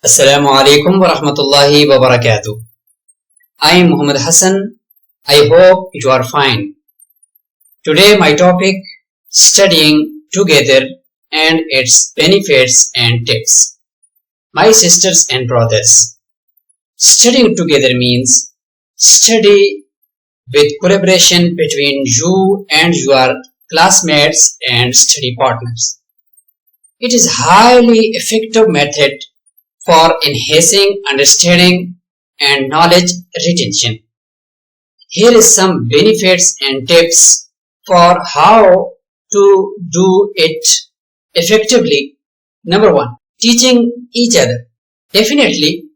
Assalamu alaikum wa rahmatullahi wa barakatuh. I am Muhammad Hassan. I hope you are fine. Today my topic, studying together and its benefits and tips. My sisters and brothers, studying together means study with collaboration between you and your classmates and study partners. It is highly effective method for enhancing understanding and knowledge retention. Here is some benefits and tips for how to do it effectively. Number one, teaching each other. Definitely,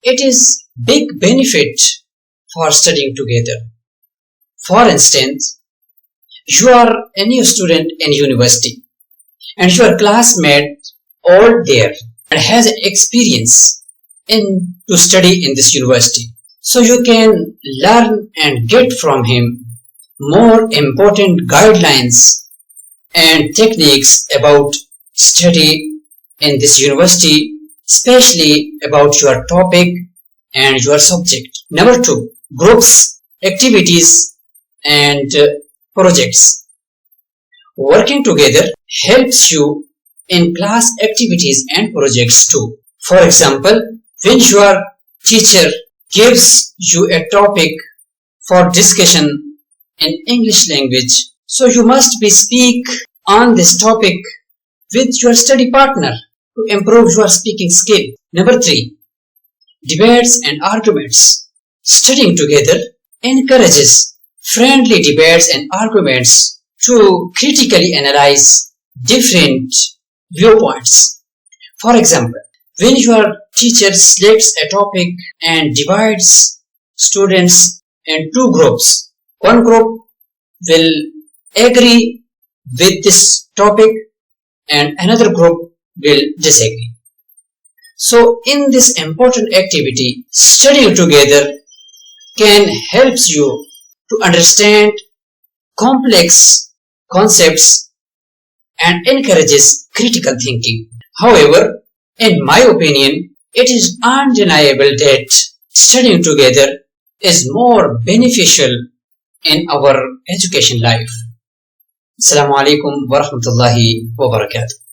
it is big benefit for studying together. For instance, you are a new student in university and your classmate all there and has experience in to study in this university. So you can learn and get from him more important guidelines and techniques about study in this university, especially about your topic and your subject. Number two, groups, activities and projects. Working together helps you in class activities and projects too. For example, when your teacher gives you a topic for discussion in English language, so you must be speak on this topic with your study partner to improve your speaking skill. Number three, debates and arguments. Studying together encourages friendly debates and arguments to critically analyze different viewpoints. For example, when your teacher selects a topic and divides students in two groups, one group will agree with this topic and another group will disagree. So in this important activity, studying together can help you to understand complex concepts and encourages critical thinking. However, in my opinion, it is undeniable that studying together is more beneficial in our education life. Assalamu alaikum wa rahmatullahi wa barakatuh.